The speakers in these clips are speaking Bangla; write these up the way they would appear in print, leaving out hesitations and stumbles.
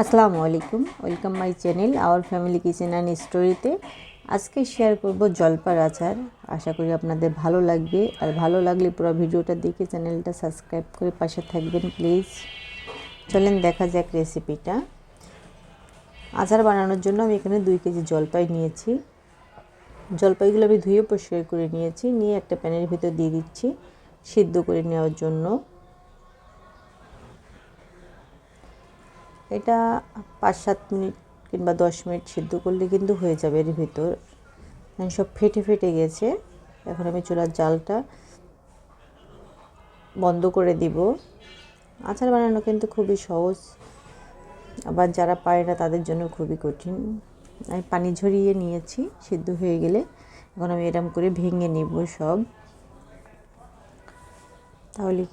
আসসালামু আলাইকুম, welcome my channel our family kitchen and স্টোরিতে। আজকে শেয়ার করব জলপার আচার। আশা করি আপনাদের ভালো লাগবে, আর ভালো লাগলে পুরো ভিডিওটা দেখে চ্যানেলটা সাবস্ক্রাইব করে পাশে থাকবেন প্লিজ। চলেন দেখা যাক রেসিপিটা। আচার বানানোর জন্য আমি এখানে 2 কেজি জলপাই নিয়েছি। জলপাইগুলো আমি ধুয়ে পরিষ্কার করে নিয়েছি, নিয়ে একটা প্যানের ভিতর দিয়ে দিচ্ছি সিদ্ধ করে নেওয়ার জন্য। এটা 5-7 মিনিট কিংবা 10 মিনিট সিদ্ধ করলে কিন্তু হয়ে যাবে। এর ভিতর সব ফেটে ফেটে গেছে। এখন আমি চুলার জালটা বন্ধ করে দিব। আচার বানানো কিন্তু খুবই সহজ, আবার যারা পারে না তাদের জন্য খুবই কঠিন। আমি পানি ঝরিয়ে নিয়েছি সিদ্ধ হয়ে গেলে। এখন আমি এরকম করে ভেঙে নিব সব। তাহলে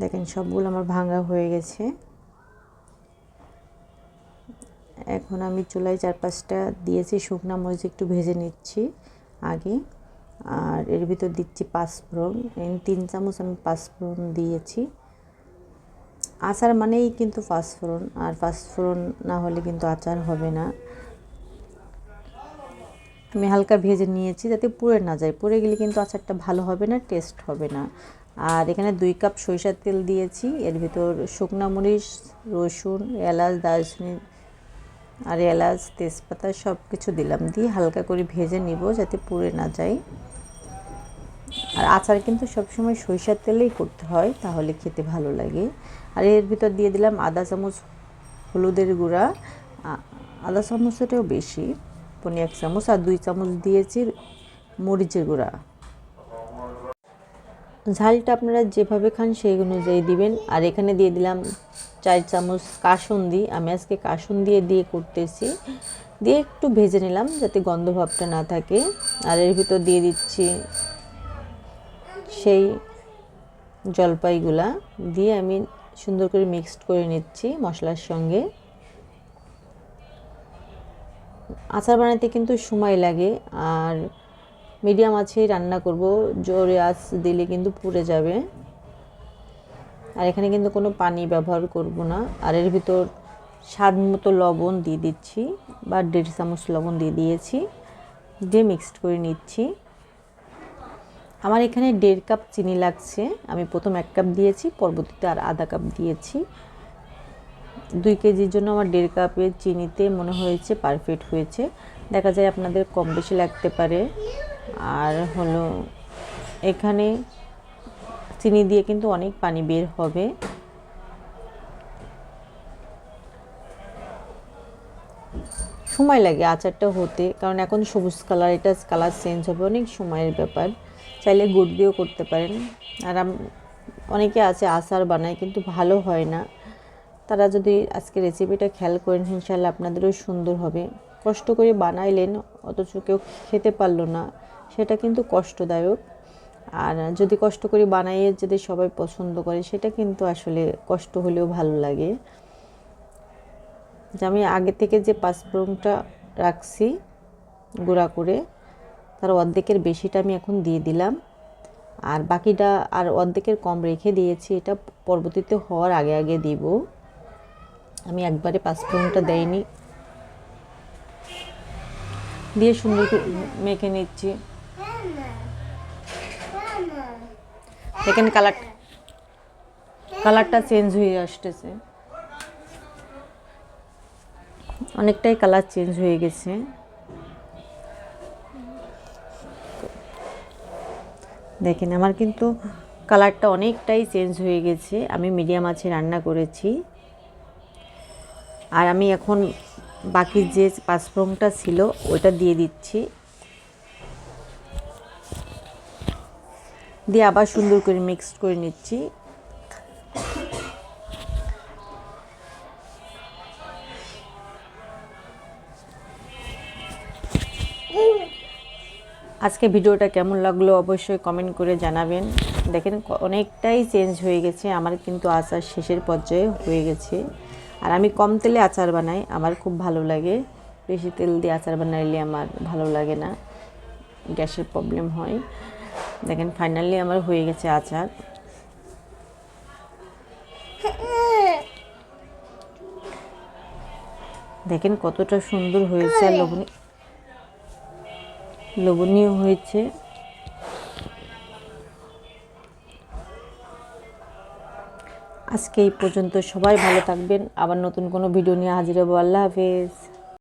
দেখেন সবগুলো আমার ভাঙা হয়ে গেছে। এখন আমি চুলায় 4-5টা দিয়েছি শুকনা মরিচ, একটু ভেজে নিচ্ছি আগে। আর এর ভিতর দিচ্ছি পাঁচফোড়ন, 3 চামচ আমি পাঁচফোড়ন দিয়েছি। আচার মানেই কিন্তু পাঁচফোড়ন, আর পাঁচফোড়ন না হলে কিন্তু আচার হবে না। আমি হালকা ভেজে নিয়েছি যাতে পুড়ে না যায়, পুড়ে গেলে কিন্তু আচারটা ভালো হবে না, টেস্ট হবে না। আর এখানে 2 কাপ সরিষার তেল দিয়েছি। এর ভিতর শুকনা মরিচ, রসুন, এলাচ, দারচিনি আর এলাচ, তেজপাতা সব কিছু দিলাম, দিয়ে হালকা করে ভেজে নিব যাতে পুড়ে না যায়। আর আচার কিন্তু সবসময় সরিষার তেলেই করতে হয়, তাহলে খেতে ভালো লাগে। আর এর ভিতর দিয়ে দিলাম আধা চামচ হলুদের গুঁড়া, আধা চামচেরও বেশি, 1 চামচ। আর 2 চামচ দিয়েছি মরিচের গুঁড়া। ঝালটা আপনারা যেভাবে খান সেই অনুযায়ী দিবেন। আর এখানে দিয়ে দিলাম 4 চামচ কাসুন্দি। আমি আজকে কাসুন্দি দিয়ে করতেছি, দিয়ে একটু ভেজে নিলাম যাতে গন্ধ ভাবটা না থাকে। আর এর ভিতর দিয়ে দিচ্ছি সেই জলপাইগুলা, দিয়ে আমি সুন্দর করে মিক্সড করে নিচ্ছি মশলার সঙ্গে। আচার বানাতে কিন্তু সময় লাগে, আর মিডিয়াম আঁচেই রান্না করব, জোরে আঁচ দিলে কিন্তু পুড়ে যাবে। আর এখানে কিন্তু কোনো পানি ব্যবহার করব না। আর এর ভিতর স্বাদ মতো লবণ দিয়ে দিচ্ছি, বা 1.5 চামচ লবণ দিয়ে দিয়েছি, দিয়ে মিক্সড করে নিচ্ছি। আমার এখানে 1.5 কাপ চিনি লাগছে। আমি প্রথম 1 কাপ দিয়েছি, পরবর্তীতে আর আধা কাপ দিয়েছি। 2 কেজির জন্য আমার 1.5 কাপের চিনিতে মনে হয়েছে পারফেক্ট হয়েছে। দেখা যায় আপনাদের কম বেশি লাগতে পারে। আর হলো এখানে চিনি দিয়ে কিন্তু অনেক পানি বের হবে। সময় লাগে আচারটা হতে, কারণ এখন সবুজ কালার, এটা কালার চেঞ্জ হবে, অনেক সময়ের ব্যাপার। চাইলে গুড় দিয়েও করতে পারেন। আর অনেকে আছে আচার বানায় কিন্তু ভালো হয় না, তারা যদি আজকে রেসিপিটা খেয়াল করেন ইনশাআল্লাহ আপনাদেরও সুন্দর হবে। কষ্ট করে বানাইলেন অথচ কেউ খেতে পারলো না, সেটা কিন্তু কষ্টদায়ক। আর যদি কষ্ট করে বানাইয়ে যদি সবাই পছন্দ করে, সেটা কিন্তু আসলে কষ্ট হলেও ভালো লাগে। যে আমি আগে থেকে যে পাঁচফোড়নটা রাখছি গুঁড়া করে, তার অর্ধেকের বেশিটা আমি এখন দিয়ে দিলাম, আর বাকিটা আর অর্ধেকের কম রেখে দিয়েছি, এটা পরবর্তীতে হওয়ার আগে আগে দিব। আমি একবারে পাঁচফোড়নটা দেইনি, দিয়ে সুন্দর করে মেখে নিচ্ছি। দেখেন কালারটা চেঞ্জ হয়ে আসতেছে, অনেকটাই কালার চেঞ্জ হয়ে গেছে। দেখেন আমার কিন্তু কালারটা অনেকটাই চেঞ্জ হয়ে গেছে। আমি মিডিয়াম আঁচে রান্না করেছি। আর আমি এখন বাকি যে পাঁচফোড়নটা ছিল ওটা দিয়ে দিচ্ছি, দিয়ে আবার সুন্দর করে মিক্সড করে নিচ্ছি। আজকে ভিডিওটা কেমন লাগলো অবশ্যই কমেন্ট করে জানাবেন। দেখেন অনেকটাই চেঞ্জ হয়ে গেছে, আমার কিন্তু আচার শেষের পর্যায়ে হয়ে গেছে। আর আমি কম তেলে আচার বানাই, আমার খুব ভালো লাগে। বেশি তেল দিয়ে আচার বানাইলে আমার ভালো লাগে না, গ্যাসের প্রবলেম হয়। দেখেন ফাইনালি আমার হয়ে গেছে আচার। দেখেন কতটা সুন্দর হয়েছে আর লোভনীয় হয়েছে। আজকে এই পর্যন্ত, সবাই ভালো থাকবেন। আবার নতুন কোনো ভিডিও নিয়ে হাজির হবো। আল্লাহ হাফেজ।